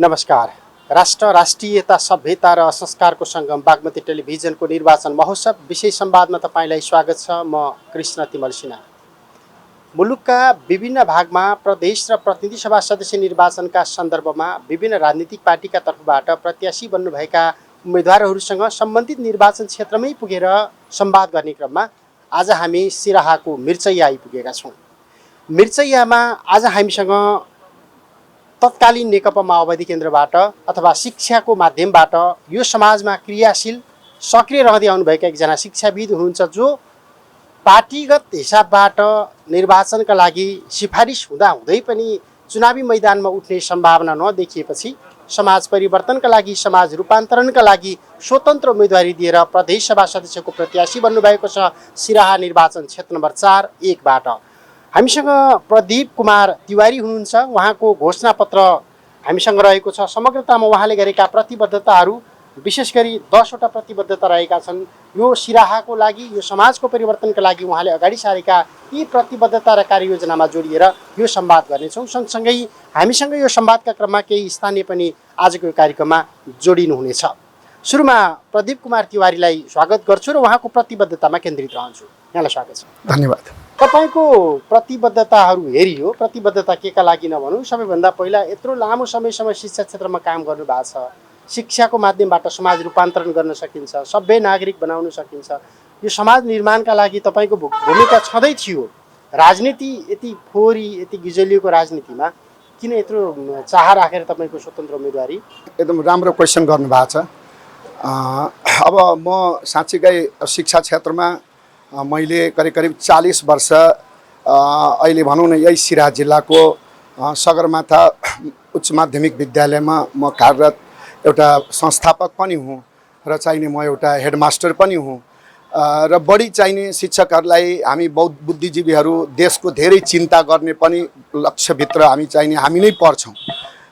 नमस्कार। राष्ट्र राष्ट्रियता सभ्यता र संस्कारको सङ्गम बागमती टेलिभिजनको निर्वाचन महोत्सव विशेष संवादमा तपाईँलाई स्वागत छ। म कृष्ण तिमल सिन्हा। मुलुकका विभिन्न भागमा प्रदेश र प्रतिनिधि सभा सदस्य निर्वाचनका सन्दर्भमा विभिन्न राजनीतिक पार्टीका तर्फबाट प्रत्याशी बन्नुभएका उम्मेदवारहरूसँग सम्बन्धित निर्वाचन क्षेत्रमै पुगेर संवाद गर्ने क्रममा आज हामी सिराहाको मिर्चैया आइपुगेका छौँ। मिर्चैयामा आज हामीसँग तत्कालीन नेकपा माओवादी केन्द्रबाट अथवा शिक्षाको माध्यमबाट यो समाजमा क्रियाशील सक्रिय रहँदै आउनुभएका एकजना शिक्षाविद हुनुहुन्छ, जो पार्टीगत हिसाबबाट निर्वाचनका लागि सिफारिस हुँदाहुँदै पनि चुनावी मैदानमा उठ्ने सम्भावना नदेखिएपछि समाज परिवर्तनका लागि, समाज रूपान्तरणका लागि स्वतन्त्र उम्मेदवारी दिएर प्रदेश सभा सदस्यको प्रत्याशी बन्नुभएको छ सिराहा निर्वाचन क्षेत्र नम्बर 4-1बाट। हामीसँग प्रदीप कुमार तिवारी हुनुहुन्छ। उहाँको घोषणापत्र हामीसँग रहेको छ। समग्रतामा उहाँले गरेका प्रतिबद्धताहरू विशेष गरी 10वटा प्रतिबद्धता रहेका छन्। यो सिराहाको लागि, यो समाजको परिवर्तनका लागि उहाँले अगाडि सारेका यी प्रतिबद्धता र कार्ययोजनामा जोडिएर यो संवाद गर्नेछौँ। सँगसँगै हामीसँग यो संवादका क्रममा केही स्थानीय पनि आजको यो कार्यक्रममा जोडिनुहुनेछ। सुरुमा प्रदीप कुमार तिवारीलाई स्वागत गर्छु र उहाँको प्रतिबद्धतामा केन्द्रित रहन्छु। यहाँलाई स्वागत छ। धन्यवाद। तपाईको प्रतिबद्धताहरू हेरियो, प्रतिबद्धता केका लागि नभनौँ, सबैभन्दा पहिला यत्रो लामो समयसम्म शिक्षा क्षेत्रमा काम गर्नुभएको छ। शिक्षाको माध्यमबाट समाज रूपान्तरण गर्न सकिन्छ, सभ्य नागरिक बनाउन सकिन्छ। यो समाज निर्माणका लागि तपाईँको भूमिका छँदै थियो। राजनीति यति फोहोरी, यति गिजलिएको राजनीतिमा किन यत्रो चाह राखेर तपाईँको स्वतन्त्र उम्मेदवारी? एकदम राम्रो क्वेसन गर्नुभएको छ। अब म साँच्चीकै शिक्षा क्षेत्रमा मैले करिब 40 वर्ष अहिले भनौँ न यही सिराहा जिल्लाको सगरमाथा उच्च माध्यमिक विद्यालयमा म कार्यरत एउटा संस्थापक पनि हुँ र चाहिने म एउटा हेडमास्टर पनि हुँ। र बढी चाहिने शिक्षकहरूलाई हामी बहुत बुद्धिजीवीहरू देशको धेरै चिन्ता गर्ने पनि लक्ष्यभित्र हामी नै पर्छौँ,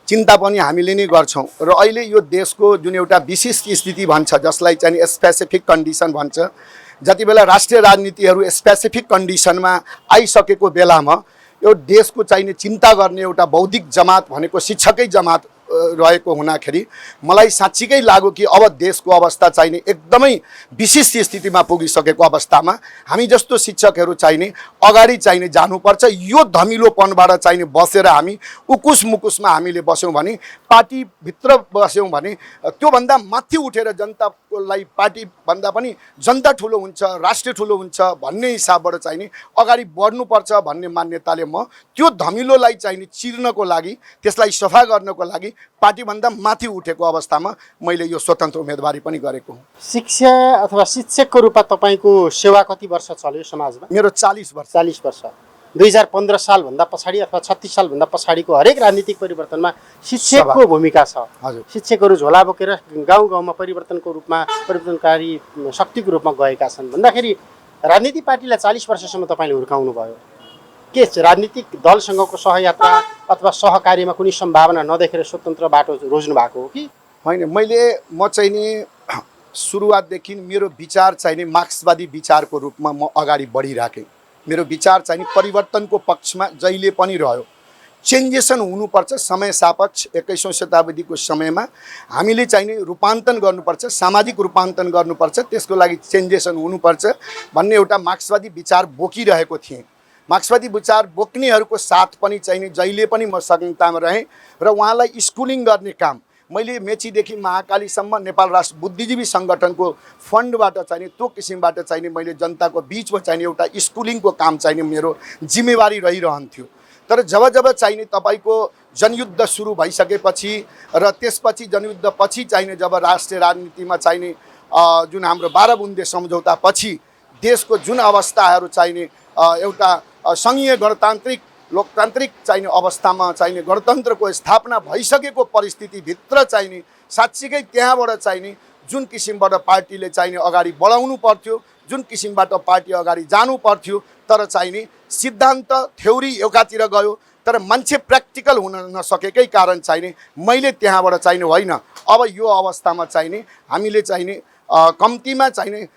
चिन्ता पनि हामीले नै गर्छौँ। र अहिले यो देशको जुन एउटा विशिष्ट स्थिति भन्छ, जसलाई चाहिँ स्पेसिफिक कन्डिसन भन्छ, जति बेला राष्ट्रिय राजनीतिहरू स्पेसिफिक कन्डिसनमा आइसकेको बेलामा यो देशको चाहिने चिन्ता गर्ने एउटा बौद्धिक जमात भनेको शिक्षकै जमात रहेको हुँदाखेरि मलाई साँच्चीकै लाग्यो कि अब देशको अवस्था चाहिने एकदमै विशिष्ट स्थितिमा पुगिसकेको अवस्थामा हामी जस्तो शिक्षकहरू चाहिने अगाडि चाहिने जानुपर्छ। यो धमिलोपनबाट चाहिने बसेर हामी उकुस मुकुसमा हामीले बस्यौँ भने, पार्टीभित्र बस्यौँ भने त्योभन्दा माथि उठेर जनतालाई पार्टीभन्दा पनि जनता ठुलो हुन्छ, राष्ट्र ठुलो हुन्छ भन्ने हिसाबबाट चाहिने अगाडि बढ्नुपर्छ भन्ने मान्यताले म त्यो धमिलोलाई चाहिने चिर्नको लागि, त्यसलाई सफा गर्नको लागि पार्टीभन्दा माथि उठेको अवस्थामा मैले यो स्वतन्त्र उम्मेदवारी पनि गरेको हुँ। शिक्षा अथवा शिक्षकको रूपमा तपाईँको सेवा कति वर्ष चल्यो समाजमा? मेरो 40 वर्ष। 40 वर्ष। 2015 सालभन्दा पछाडि अथवा 36 सालभन्दा पछाडिको हरेक राजनीतिक परिवर्तनमा शिक्षकको भूमिका छ। हजुर। शिक्षकहरू झोला बोकेर गाउँ गाउँमा परिवर्तनको रूपमा, परिवर्तनकारी शक्तिको रूपमा गएका छन् भन्दाखेरि राजनीतिक पार्टीलाई 40 वर्षसम्म तपाईँले हुर्काउनु भयो। के राजनीतिक दलसँगको सहयात्रा अथवा सहकार्यमा कुनै सम्भावना नदेखेर स्वतन्त्र बाटो रोज्नु भएको हो कि होइन? म चाहिँ नि सुरुवातदेखि मेरो विचार चाहिँ नि मार्क्सवादी विचारको रूपमा म अगाडि बढिराखेँ। मेरो विचार चाहिँ नि परिवर्तनको पक्षमा जहिले पनि रह्यो। चेन्जेसन हुनुपर्छ, समय सापेक्ष 21औं शताब्दीको समयमा हामीले चाहिँ नि रूपान्तरण गर्नुपर्छ, सामाजिक रूपान्तरण गर्नुपर्छ, त्यसको लागि चेन्जेसन हुनुपर्छ भन्ने एउटा मार्क्सवादी विचार बोकिरहेको थिएँ। मार्क्सवादी विचार बोक्नेहरूको साथ पनि चाहिने जहिले पनि म संहितामा रहेँ र उहाँलाई स्कुलिङ गर्ने काम मैले मेचीदेखि महाकालीसम्म नेपाल राष्ट्र बुद्धिजीवी सङ्गठनको फन्डबाट चाहिने त्यो किसिमबाट चाहिने मैले जनताको बिचमा चाहिने एउटा स्कुलिङको काम चाहिने मेरो जिम्मेवारी रहिरहन्थ्यो। तर जब चाहिने तपाईँको जनयुद्ध सुरु भइसकेपछि र त्यसपछि जनयुद्धपछि चाहिने जब राष्ट्रिय राजनीतिमा चाहिने जुन हाम्रो 12 बुन्दे सम्झौता पछि देशको जुन अवस्थाहरू चाहिने एउटा सङ्घीय गणतान्त्रिक लोकतान्त्रिक चाहिने अवस्थामा चाहिने गणतन्त्रको स्थापना भइसकेको परिस्थितिभित्र चाहिने साँच्चीकै त्यहाँबाट चाहिने जुन किसिमबाट पार्टीले चाहिने अगाडि बढाउनु पर्थ्यो, जुन किसिमबाट पार्टी अगाडि जानु पर्थ्यो, तर चाहिने सिद्धान्त थ्योरी एकातिर गयो तर मान्छे प्र्याक्टिकल हुन नसकेकै कारण चाहिने मैले त्यहाँबाट चाहिने होइन। अब यो अवस्थामा चाहिने हामीले चाहिने कम्तीमा चाहिने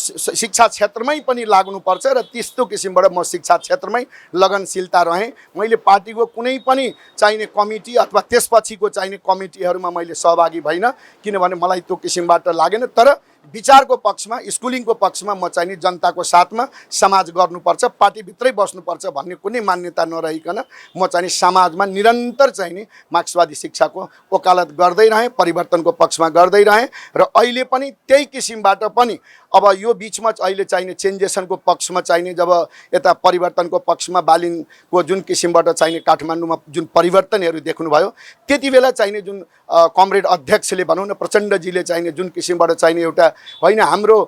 शिक्षा क्षेत्रमै पनि लाग्नुपर्छ र त्यस्तो किसिमबाट म शिक्षा क्षेत्रमै लगनशीलता रहेँ। मैले पार्टीको कुनै पनि चाहिने कमिटी अथवा त्यसपछिको चाहिने कमिटीहरूमा मैले सहभागी भइनँ, किनभने मलाई त्यो किसिमबाट लागेन। तर विचारको पक्षमा, स्कुलिङको पक्षमा म चाहिने जनताको साथमा समाज गर्नुपर्छ, पार्टीभित्रै बस्नुपर्छ भन्ने कुनै मान्यता नरहिकन म चाहिँ समाजमा निरन्तर चाहिने मार्क्सवादी शिक्षाको वकालत गर्दै रहेँ, परिवर्तनको पक्षमा गर्दै रहेँ र अहिले पनि त्यही किसिमबाट पनि अब यो बिचमा अहिले चाहिने चेन्जेसनको पक्षमा चाहिने जब यता परिवर्तनको पक्षमा बालिनको जुन किसिमबाट चाहिने काठमाडौँमा जुन परिवर्तनहरू देख्नुभयो, त्यति बेला चाहिने जुन कमरेड अध्यक्षले भनौँ न प्रचण्डजीले चाहिने जुन किसिमबाट चाहिने एउटा होइन हाम्रो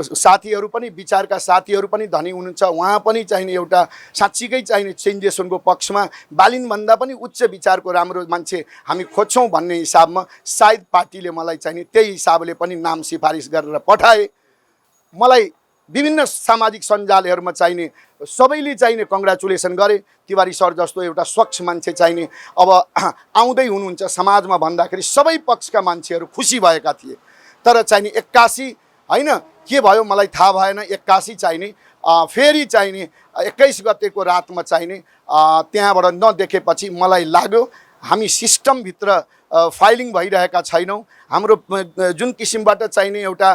साथीहरू पनि विचारका साथीहरू पनि धनी हुनुहुन्छ, उहाँ पनि चाहिने एउटा साँच्चीकै चाहिने चेन्जेसनको पक्षमा बालिनभन्दा पनि उच्च विचारको राम्रो मान्छे हामी खोज्छौँ भन्ने हिसाबमा सायद पार्टीले मलाई चाहिने त्यही हिसाबले पनि नाम सिफारिस गरेर पठाए। मलाई विभिन्न सामाजिक सञ्जालहरूमा चाहिने सबैले चाहिने कङ्ग्रेचुलेसन गरे। तिवारी सर जस्तो एउटा स्वच्छ मान्छे चाहिने अब आउँदै हुनुहुन्छ समाजमा भन्दाखेरि सबै पक्षका मान्छेहरू खुसी भएका थिए। तर चाहिने 81 होइन के भयो मलाई थाहा भएन, 81 चाहिने फेरि चाहिने 21 गतेको रातमा चाहिने त्यहाँबाट नदेखेपछि मलाई लाग्यो हामी सिस्टमभित्र फाइलिङ भइरहेका छैनौँ। हाम्रो जुन किसिमबाट चाहिने एउटा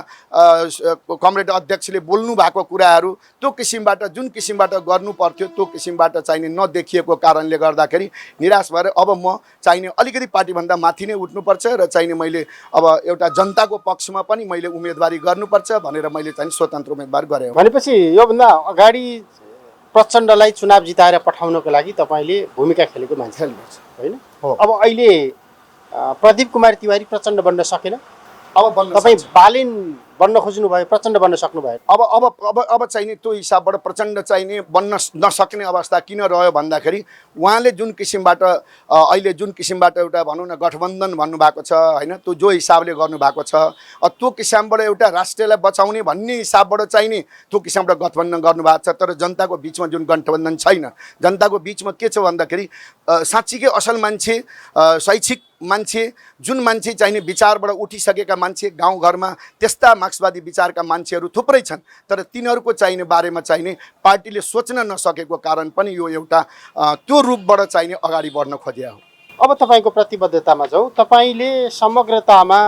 कमरेड अध्यक्षले बोल्नु भएको कुराहरू त्यो किसिमबाट जुन किसिमबाट गर्नु पर्थ्यो त्यो किसिमबाट चाहिने नदेखिएको कारणले गर्दाखेरि निराश भएर अब म चाहिने अलिकति पार्टीभन्दा माथि नै उठ्नुपर्छ र चाहिने मैले अब एउटा जनताको पक्षमा पनि मैले उम्मेदवारी गर्नुपर्छ भनेर मैले चाहिँ स्वतन्त्र उम्मेदवार गरेँ। भनेपछि योभन्दा अगाडि प्रचण्डलाई चुनाव जिताएर पठाउनको लागि तपाईँले भूमिका खेलेको मान्छे होइन? अब अहिले प्रदीप कुमार तिवारी प्रचण्ड बन्न सकेन, अब तपाईँ बालिन बन्न खोज्नु भयो, प्रचण्ड बन्न सक्नु भयो। अब चाहिने त्यो हिसाबबाट प्रचण्ड चाहिने बन्न नसक्ने अवस्था किन रह्यो भन्दाखेरि उहाँले जुन किसिमबाट अहिले जुन किसिमबाट एउटा भनौँ न गठबन्धन भन्नुभएको छ होइन, त्यो जो हिसाबले गर्नुभएको छ त्यो किसिमबाट एउटा राष्ट्रलाई बचाउने भन्ने हिसाबबाट चाहिने त्यो किसिमबाट गठबन्धन गर्नुभएको छ। तर जनताको बिचमा जुन गठबन्धन छैन, जनताको बिचमा के छ भन्दाखेरि साँच्चीकै असल मान्छे, शैक्षिक मान्छे, जुन मान्छे चाहिने विचारबाट उठिसकेका मान्छे गाउँघरमा त्यस्ता मार्क्सवादी विचारका मान्छेहरू थुप्रै छन्। तर तिनीहरूको चाहिने बारेमा चाहिने पार्टीले सोच्न नसकेको कारण पनि यो एउटा त्यो रूपबाट चाहिने अगाडि बढ्न खोज्या हो। अब तपाईँको प्रतिबद्धतामा जाउँ। तपाईँले समग्रतामा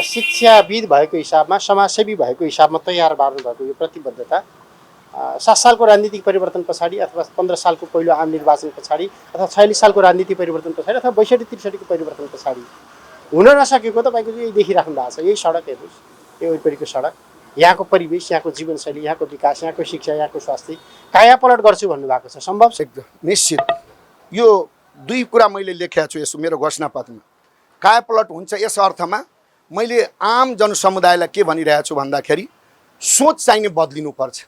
शिक्षाविद भएको हिसाबमा, समाजसेवी भएको हिसाबमा तयार पार्नुभएको यो प्रतिबद्धता 7 सालको राजनीतिक परिवर्तन पछाडि अथवा 15 सालको पहिलो आम निर्वाचन पछाडि अथवा 46 सालको राजनीतिक परिवर्तन पछाडि अथवा 62-63 को परिवर्तन पछाडि हुन नसकेको तपाईँको यही देखिराख्नु भएको छ। यही सडक हेर्नुहोस्, यो वरिपरिको सडक, यहाँको परिवेश, यहाँको जीवनशैली, यहाँको विकास, यहाँको शिक्षा, यहाँको स्वास्थ्य कायापलट गर्छु भन्नुभएको छ। सम्भव छ? एकदम निश्चित। यो दुई कुरा मैले लेखेको छु यसो मेरो घोषणापत्रमा। कायापलट हुन्छ यस अर्थमा मैले आम जनसमुदायलाई के भनिरहेको छु भन्दाखेरि सोच चाहिने बदलिनुपर्छ।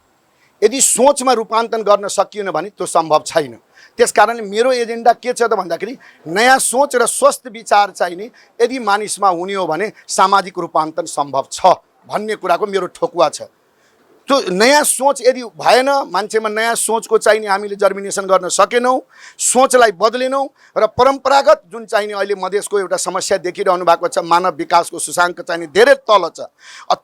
यदि सोचमा रूपान्तरण गर्न सकिएन भने त्यो सम्भव छैन। त्यसकारणले मेरो एजेन्डा के छ त भन्दाखेरि नयाँ सोच र स्वस्थ विचार चाहिने यदि मानिसमा हुने हो भने सामाजिक रूपान्तरण सम्भव छ भन्ने कुराको मेरो ठोकुवा छ। त्यो नयाँ सोच यदि भएन, मान्छेमा नयाँ सोचको चाहिने हामीले जर्मिनेसन गर्न सकेनौँ, सोचलाई बदलेनौँ र परम्परागत जुन चाहिने अहिले मधेसको एउटा समस्या देखिरहनु भएको छ, मानव विकासको सूचाङ्क चाहिने धेरै तल छ।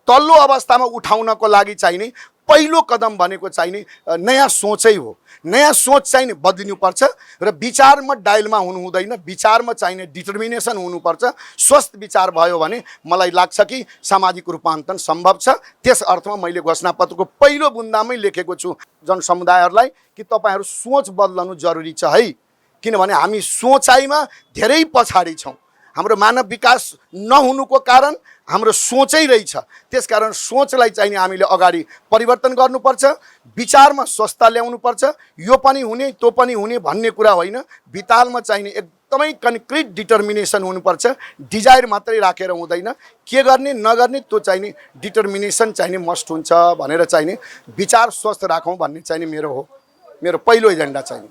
तल्लो अवस्थामा उठाउनको लागि चाहिने पहिलो कदम भनेको चाहिने नयाँ सोचै हो। नयाँ सोच चाहिने बदलिनुपर्छ र विचारमा डायलमा हुनु हुँदैन, विचारमा चाहिने डिटर्मिनेसन हुनुपर्छ। स्वस्थ विचार भयो भने मलाई लाग्छ कि सामाजिक रूपान्तरण सम्भव छ। त्यस अर्थमा मैले घोषणापत्रको पहिलो बुन्दामै लेखेको छु जनसमुदायहरूलाई कि तपाईँहरू सोच बदल्नु जरुरी छ है, किनभने हामी सोचाइमा धेरै पछाडि छौँ। हाम्रो मानव विकास नहुनुको कारण हाम्रो सोचै रहेछ। त्यसकारण सोचलाई चाहिने हामीले अगाडि परिवर्तन गर्नुपर्छ, विचारमा स्वस्थता ल्याउनुपर्छ। यो पनि हुने त्यो पनि हुने भन्ने कुरा होइन, विचारमा चाहिने एकदमै कन्क्रिट डिटर्मिनेसन हुनुपर्छ। डिजायर मात्रै राखेर हुँदैन, के गर्ने नगर्ने त्यो चाहिने डिटर्मिनेसन चाहिने मस्ट हुन्छ भनेर चाहिने विचार स्वस्थ राखौँ भन्ने चाहिने मेरो पहिलो एजेन्डा चाहिने।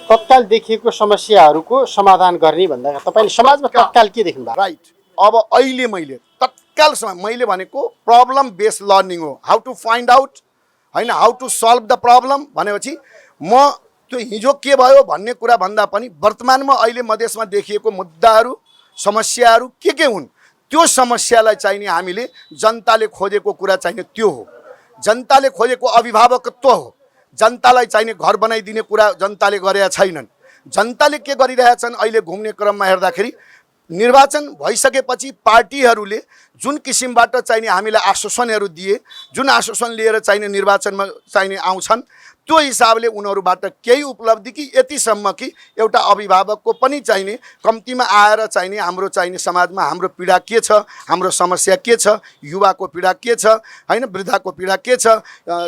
तत्काल देखिएको समस्याहरूको समाधान गर्ने भन्दा तपाईँले समाजमा तत्काल के देख्नु भएको? राइट। अब अहिले मैले तत्काल मैले भनेको प्रब्लम बेस्ड लर्निङ हो। हाउ टु फाइन्ड आउट होइन, how to solve the problem भनेपछि म त्यो हिजो के भयो भन्ने कुरा भन्दा पनि वर्तमानमा अहिले मधेसमा देखिएको मुद्दाहरू समस्याहरू के हुन् त्यो समस्यालाई चाहिने हामीले जनताले खोजेको कुरा चाहिने त्यो हो। जनताले खोजेको अभिभावकत्व हो। जनतालाई चाहिने घर बनाइदिने कुरा जनताले गरेका छैनन्। जनताले के गरिरहेछन् अहिले घुम्ने क्रममा हेर्दाखेरि निर्वाचन भइसकेपछि पार्टीहरूले जुन किसिमबाट चाहिने हामीलाई आश्वासनहरू दिए, जुन आश्वासन लिएर चाहिने निर्वाचनमा चाहिने आउँछन्, त्यो हिसाबले उनीहरूबाट केही उपलब्धि कि यतिसम्म कि एउटा अभिभावकको पनि चाहिने कम्तीमा आएर चाहिने हाम्रो चाहिने समाजमा हाम्रो पीडा के छ, हाम्रो समस्या के छ, युवाको पीडा के छ, हैन, वृद्धाको पीडा के छ,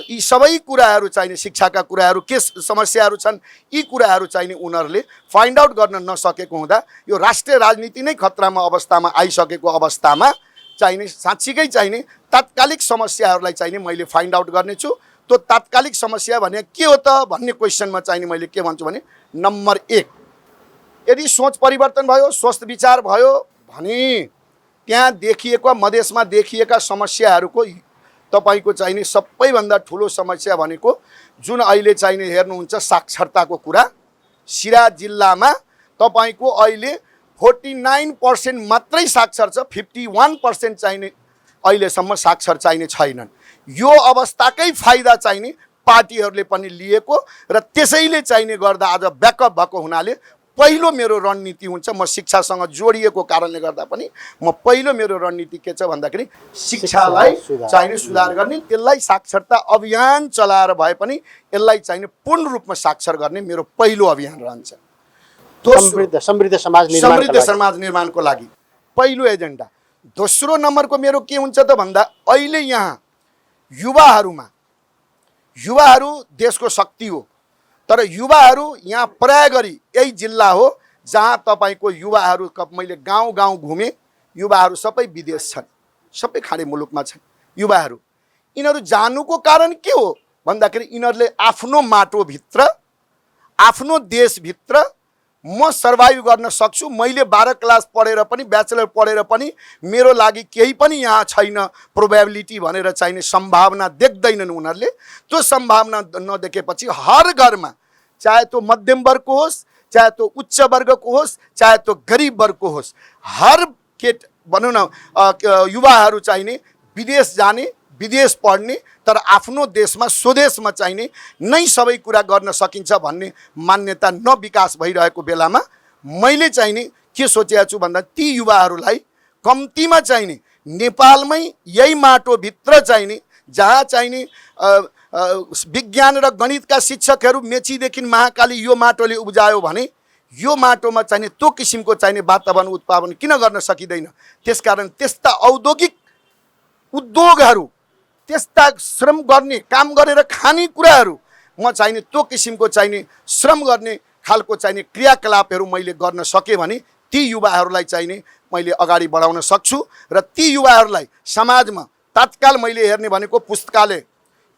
यी सबै कुराहरू चाहिने शिक्षाका कुराहरू के समस्याहरू छन्, यी कुराहरू चाहिने उनीहरूले फाइन्ड आउट गर्न नसकेको हुँदा यो राष्ट्रिय राजनीति नै खतरामा अवस्थामा आइसकेको अवस्थामा चाहिने साँच्चीकै चाहिने तात्कालिक समस्याहरूलाई चाहिने मैले फाइन्ड आउट गर्नेछु। त्यो तात्कालिक समस्या भने के हो त भन्ने क्वेसनमा चाहिने मैले के भन्छु भने नम्बर 1, यदि सोच परिवर्तन भयो, स्वस्थ विचार भयो भने त्यहाँ देखिएको मधेसमा देखिएका समस्याहरूको तपाईको चाहिने सबैभन्दा ठुलो समस्या भनेको जुन अहिले चाहिने हेर्नुहुन्छ साक्षरताको कुरा, सिराज जिल्लामा तपाईको अहिले 49% मात्रै साक्षर छ, 51% चाहिने अहिलेसम्म साक्षर चाहिने छैनन्। यो अवस्थाकै फाइदा चाहिने पार्टीहरूले पनि लिएको र त्यसैले चाहिने गर्दा आज ब्याकअप भएको हुनाले पहिलो मेरो रणनीति हुन्छ, म शिक्षासँग जोडिएको कारणले गर्दा पनि म पहिलो मेरो रणनीति के छ भन्दाखेरि शिक्षालाई चाहिने सुधार गर्ने, त्यसलाई साक्षरता अभियान चलाएर भए पनि यसलाई चाहिने पूर्ण रूपमा साक्षर गर्ने मेरो पहिलो अभियान रहन्छ। समृद्ध समाज निर्माणको लागि पहिलो एजेन्डा। दोस्रो नम्बरको मेरो के हुन्छ त भन्दा अहिले यहाँ युवाहरू देशको शक्ति हो, तर युवाहरू यहाँ प्राय गरी यही जिल्ला हो जहाँ तपाईको युवाहरू मैले गाउँ गाउँ घुमेँ, युवाहरू सबै विदेश छन्, सबै खाडी मुलुकमा छन् युवाहरू। यिनीहरू जानुको कारण के हो भन्दाखेरि यिनीहरूले आफ्नो माटोभित्र आफ्नो देशभित्र म सर्भाइभ गर्न सक्छु, मैले 12 क्लास पढेर पनि ब्याचलर पढेर पनि मेरो लागि केही पनि यहाँ छैन प्रोबेबिलिटी भनेर चाहिने सम्भावना देख्दैनन् उनीहरूले। त्यो सम्भावना नदेखेपछि हर घरमा, चाहे त्यो मध्यम वर्गको होस्, चाहे त्यो उच्च वर्गको होस्, चाहे त्यो गरिब वर्गको होस्, हर केट भनौँ न युवाहरू चाहिने विदेश जाने, विदेश पढ्ने, तर आफ्नो देशमा स्वदेशमा चाहिने नै सबै कुरा गर्न सकिन्छ भन्ने मान्यता नविकास भइरहेको बेलामा मैले चाहिने के सोचेको छु भन्दा ती युवाहरूलाई कम्तीमा चाहिने नेपालमै यही माटोभित्र चाहिने जहाँ चाहिने विज्ञान र गणितका शिक्षकहरू मेचीदेखि महाकाली यो माटोले उब्जायो भने यो माटोमा चाहिने त्यो किसिमको चाहिने वातावरण उत्पादन किन गर्न सकिँदैन। त्यसकारण त्यस्ता औद्योगिक उद्योगहरू, त्यस्ता श्रम गर्ने काम गरेर खाने कुराहरू म चाहिने त्यो किसिमको चाहिने श्रम गर्ने खालको चाहिने क्रियाकलापहरू मैले गर्न सकेँ भने ती युवाहरूलाई चाहिने मैले अगाडि बढाउन सक्छु र ती युवाहरूलाई समाजमा तत्काल मैले हेर्ने भनेको पुस्तकालय,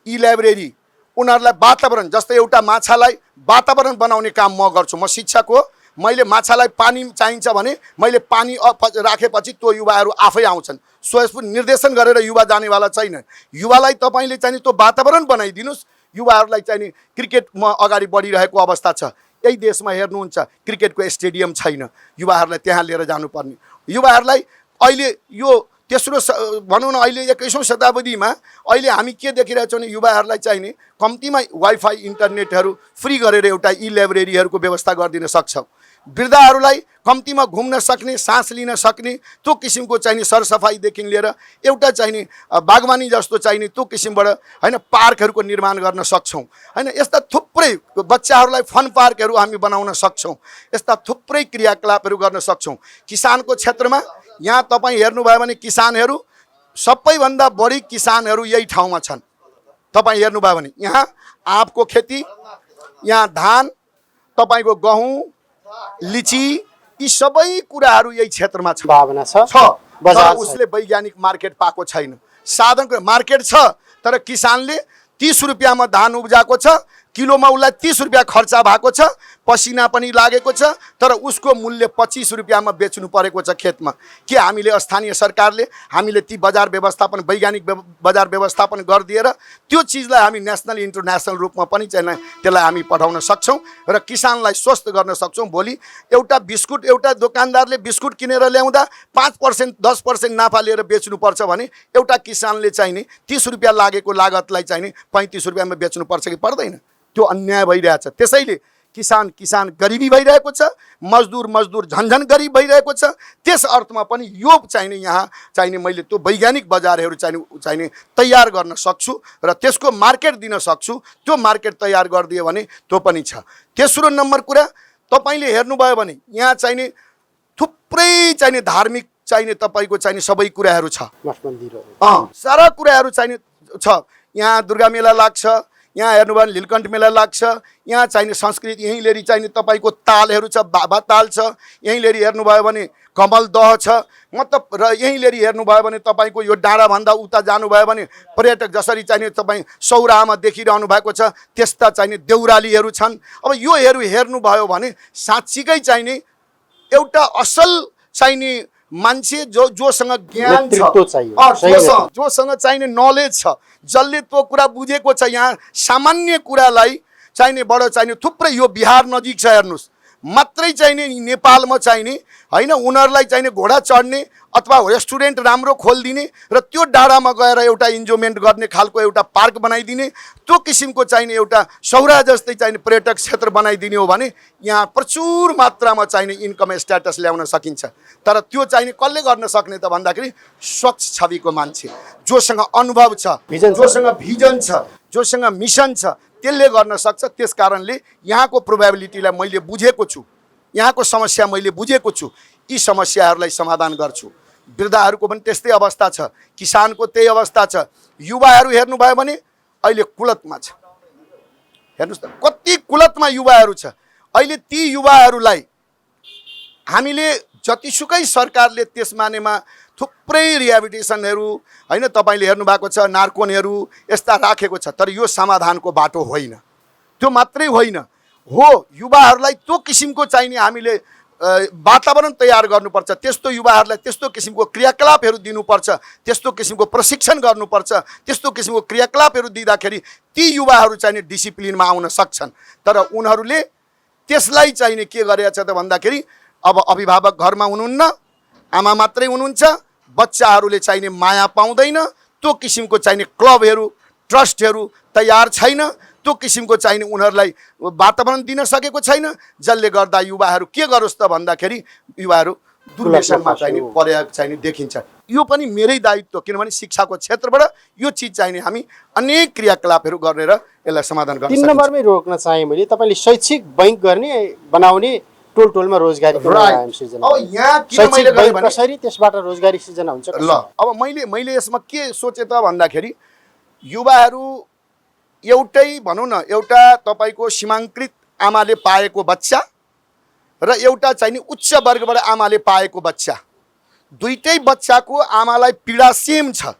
ई लाइब्रेरी, उनीहरूलाई वातावरण जस्तै एउटा माछालाई वातावरण बनाउने काम म गर्छु। म शिक्षक हो, मैले माछालाई पानी चाहिन्छ भने मैले पानी राखेपछि त्यो युवाहरू आफै आउँछन्। स्वयं निर्देशन गरेर युवा जानेवाला छैन। युवालाई तपाईँले चाहिने त्यो वातावरण बनाइदिनुहोस्। युवाहरूलाई चाहिने क्रिकेटमा अगाडि बढिरहेको अवस्था छ, यही देशमा हेर्नुहुन्छ क्रिकेटको स्टेडियम छैन, युवाहरूलाई त्यहाँ लिएर जानुपर्ने। युवाहरूलाई अहिले यो तेस्रो भनौँ न अहिले 21औं शताब्दीमा अहिले हामी के देखिरहेछौँ भने युवाहरूलाई चाहिने कम्तीमा वाइफाई इन्टरनेटहरू फ्री गरेर एउटा ई लाइब्रेरीहरूको व्यवस्था गरिदिन सक्छौँ। वृद्धाहरूलाई कम्तीमा घुम्न सक्ने, सास लिन सक्ने त्यो किसिमको चाहिने सरसफाइदेखि लिएर एउटा चाहिने बागवानी जस्तो चाहिने त्यो किसिमबाट हैन पार्कहरूको निर्माण गर्न सक्छौँ। हैन यस्ता थुप्रै बच्चाहरूलाई फन पार्कहरू हामी बनाउन सक्छौँ। यस्ता थुप्रै क्रियाकलापहरू गर्न सक्छौँ। किसानको क्षेत्रमा यहाँ तपाईँ हेर्नुभयो भने किसानहरू सबैभन्दा बढी किसानहरू यही ठाउँमा छन्। तपाईँ हेर्नुभयो भने यहाँ आँपको खेती, यहाँ धान, तपाईँको गहुँ, लिची, यी सबै कुराहरू यही क्षेत्रमा छ। भावना छ, तर उसले वैज्ञानिक मार्केट पाएको छैन। साधनको मार्केट छ तर किसानले 30 रुपियाँमा धान उब्जाएको छ, किलोमा उसलाई 30 रुपियाँ खर्चा भएको छ, पसिना पनि लागेको छ, तर उसको मूल्य 25 रुपियाँमा बेच्नु परेको छ खेतमा। के हामीले स्थानीय सरकारले हामीले ती बजार व्यवस्थापन वैज्ञानिक बजार व्यवस्थापन गरिदिएर त्यो चिजलाई हामी नेसनल इन्टरनेसनल रूपमा पनि चाहिँ त्यसलाई हामी पठाउन सक्छौँ र किसानलाई स्वस्थ गर्न सक्छौँ। भोलि एउटा बिस्कुट एउटा दोकानदारले बिस्कुट किनेर ल्याउँदा 5% 10% नाफा लिएर बेच्नुपर्छ भने एउटा किसानले चाहिने 30 रुपियाँ लागेको लागतलाई चाहिने 35 रुपियाँमा बेच्नुपर्छ कि पर्दैन? त्यो अन्याय भइरहेछ। त्यसैले किसान गरिबी भइरहेको छ, मजदुर झन्झन गरिब भइरहेको छ। त्यस अर्थमा पनि यो चाहिने यहाँ चाहिने मैले त्यो वैज्ञानिक बजारहरू चाहिने तयार गर्न सक्छु र त्यसको मार्केट दिन सक्छु। त्यो मार्केट तयार गरिदियो भने त्यो पनि छ। तेस्रो नम्बर कुरा तपाईँले हेर्नुभयो भने यहाँ चाहिने थुप्रै चाहिने धार्मिक चाहिने तपाईँको चाहिने सबै कुराहरू छ, सारा कुराहरू चाहिने छ। यहाँ दुर्गा मेला लाग्छ, यहाँ हेर्नुभयो भने लीलकण्ठ मेला लाग्छ, यहाँ चाहिने संस्कृति यहीँ लिएर चाहिने तपाईँको तालहरू छ, बाबा ताल छ, यहीँ लिएर हेर्नुभयो भने कमल दह छ, मतलब र यहीँ लिएर हेर्नुभयो भने तपाईँको यो डाँडाभन्दा उता जानुभयो भने पर्यटक जसरी चाहिने तपाईँ सौराहामा देखिरहनु भएको छ त्यस्ता चाहिने देउरालीहरू छन्। अब योहरू हेर्नुभयो भने साँच्चीकै चाहिने एउटा असल चाहिने मान्छे जोसँग ज्ञान छ, जोसँग चाहिने नलेज छ, जसले त्यो कुरा बुझेको छ। यहाँ सामान्य कुरालाई चाहिने बडो चाहिने थुप्रै यो बिहार नजिक छ हेर्नुहोस्, मात्रै चाहिने नेपालमा चाहिने हैन उनीहरूलाई चाहिने घोडा चढ्ने अथवा रेस्टुरेन्ट राम्रो खोलिदिने र त्यो डाँडामा गएर एउटा इन्जोयमेन्ट गर्ने खालको एउटा पार्क बनाइदिने, त्यो किसिमको चाहिने एउटा सौरा जस्तै चाहिने पर्यटक क्षेत्र बनाइदिने हो भने यहाँ प्रचुर मात्रामा चाहिने इन्कम स्ट्याटस ल्याउन सकिन्छ। तर त्यो चाहिने कसले गर्न सक्ने त भन्दाखेरि स्वच्छ छविको मान्छे जोसँग अनुभव छ, जोसँग भिजन छ, जोसँग मिसन छ, त्यसले गर्न सक्छ। त्यस कारणले यहाँको प्रोबेबिलिटीलाई मैले बुझेको छु, यहाँको समस्या मैले बुझेको छु, यी समस्याहरूलाई समाधान गर्छु। वृद्धहरूको पनि त्यस्तै अवस्था छ, किसानको त्यही अवस्था छ। युवाहरू हेर्नुभयो भने अहिले कुलतमा छ, हेर्नुहोस् त कति कुलतमा युवाहरू छ। अहिले ती युवाहरूलाई हामीले जतिसुकै सरकारले त्यस मानेमा थुप्रै रिहेबिलिटेसनहरू हैन तपाईँले हेर्नुभएको छ, नार्कोनहरू यस्ता राखेको छ, तर यो समाधानको बाटो होइन, त्यो मात्रै होइन हो। युवाहरूलाई त्यो किसिमको चाहिने हामीले वातावरण तयार गर्नुपर्छ, त्यस्तो युवाहरूलाई त्यस्तो किसिमको क्रियाकलापहरू दिनुपर्छ, त्यस्तो किसिमको प्रशिक्षण गर्नुपर्छ। त्यस्तो किसिमको क्रियाकलापहरू दिँदाखेरि ती युवाहरू चाहिने डिसिप्लिनमा आउन सक्छन्। तर उनीहरूले त्यसलाई चाहिने के गरेछ त भन्दाखेरि अब अभिभावक घरमा हुनुहुन्न, आमा मात्रै हुनुहुन्छ, बच्चाहरूले चाहिने माया पाउँदैन, त्यो किसिमको चाहिने क्लबहरू ट्रस्टहरू तयार छैन, त्यो किसिमको चाहिने उनीहरूलाई वातावरण दिन सकेको छैन, जसले गर्दा युवाहरू के गरोस् त भन्दाखेरि युवाहरू दुर्व्यसनमा चाहिने परेको चाहिने देखिन्छ। यो पनि मेरै दायित्व, किनभने शिक्षाको क्षेत्रबाट यो चिज चाहिने हामी अनेक क्रियाकलापहरू गरेर यसलाई समाधान गर्न सक्छौँ। 3 नम्बरमै रोक्न चाहे मैले तपाईँले शैक्षिक बैंक गर्ने बनाउने टोल टोलमा रोजगारीको सृजना। अब यहाँ किन मैले गरे भने कसरी त्यसबाट रोजगारी सृजना हुन्छ ल अब मैले यसमा के सोचे त भन्दाखेरि युवाहरू एउटै भनौँ न एउटा तपाईँको सीमाङ्कृत आमाले पाएको बच्चा र एउटा चाहिने उच्च वर्गबाट आमाले पाएको बच्चा, दुईटै बच्चाको आमालाई पीडा सेम छ,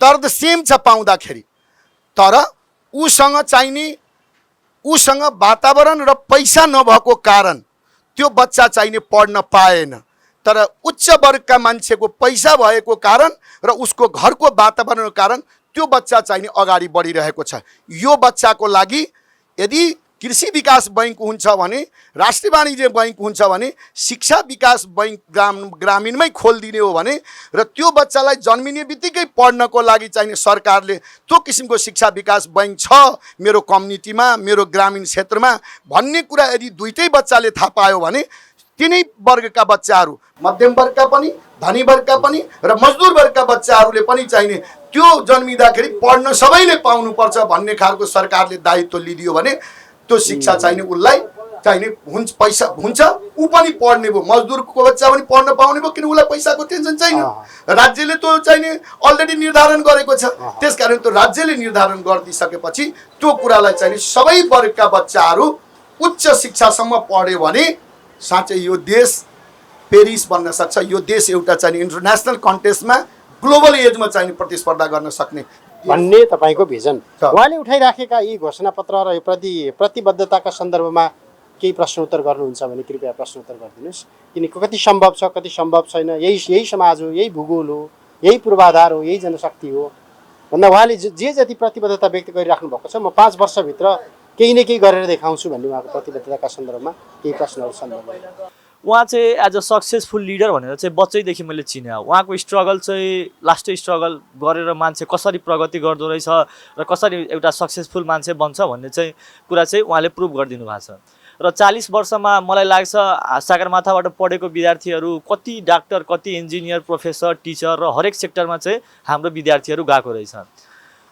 दर्द सेम छ पाउँदाखेरि, तर उसँग वातावरण र पैसा नभएको कारण त्यो बच्चा चाहिने पढ्न पाएन। तर उच्च वर्गका मान्छेको पैसा भएको कारण र उसको घरको वातावरणको कारण त्यो बच्चा चाहिने अगाडि बढिरहेको छ। यो बच्चाको लागि यदि कृषि विकास बैंक हुन्छ भने, राष्ट्रिय वाणिज्य बैंक हुन्छ भने, शिक्षा विकास बैंक ग्रामीणमै खोलिदिने हो भने र त्यो बच्चालाई जन्मिने बित्तिकै पढ्नको लागि चाहिने सरकारले त्यो किसिमको शिक्षा विकास बैंक छ मेरो कम्युनिटीमा, मेरो ग्रामीण क्षेत्रमा भन्ने कुरा यदि दुईटै बच्चाले थाहा पायो भने तिनै वर्गका बच्चाहरू, मध्यम वर्गका पनि, धनी वर्गका पनि र मजदुर वर्गका बच्चाहरूले पनि चाहिने त्यो जन्मिँदाखेरि पढ्न सबैले पाउनुपर्छ भन्ने खालको सरकारले दायित्व लिदियो भने त्यो शिक्षा चाहिने उसलाई चाहिने हुन्छ, पैसा हुन्छ, ऊ पनि पढ्ने भयो, मजदुरको बच्चा पनि पढ्न पाउने भयो, किन उसलाई पैसाको टेन्सन छैन। राज्यले त्यो चाहिने अलरेडी निर्धारण गरेको छ। त्यसकारण त्यो राज्यले निर्धारण गरिदिसकेपछि त्यो कुरालाई चाहिने सबै वर्गका बच्चाहरू उच्च शिक्षासम्म पढ्यो भने साँच्चै यो देश पेरिस बन्न सक्छ। यो देश एउटा चाहिने इन्टरनेसनल कन्टेस्टमा ग्लोबल एजमा चाहिने प्रतिस्पर्धा गर्न सक्ने भन्ने तपाईँको भिजन। छ। उहाँले उठाइराखेका यी घोषणापत्र र यो प्रतिबद्धताका सन्दर्भमा केही प्रश्न उत्तर गर्नुहुन्छ भने कृपया प्रश्न उत्तर गरिदिनुहोस्। किनकि कति सम्भव छ, कति सम्भव छैन, यही समाज हो, यही भूगोल हो, यही पूर्वाधार हो, यही जनशक्ति हो भन्दा उहाँले जे जति प्रतिबद्धता व्यक्त गरिराख्नु भएको छ, म 5 वर्षभित्र केही न केही गरेर देखाउँछु भन्ने उहाँको प्रतिबद्धताका सन्दर्भमा केही प्रश्नहरू छन्। उहाँ चाहिँ एज अ सक्सेसफुल लिडर भनेर चाहिँ बच्चैदेखि मैले चिने। उहाँको स्ट्रगल चाहिँ लास्ट स्ट्रगल गरेर मान्छे कसरी प्रगति गर्दो रहेछ र कसरी एउटा सक्सेसफुल मान्छे बन्छ भन्ने चाहिँ कुरा चाहिँ उहाँले प्रुभ गरिदिनु भएको छ। र 40 वर्षमा मलाई लाग्छ सगरमाथाबाट पढेको विद्यार्थीहरू कति डाक्टर, कति इन्जिनियर, प्रोफेसर, टिचर र हरेक सेक्टरमा चाहिँ हाम्रो विद्यार्थीहरू गएको रहेछ।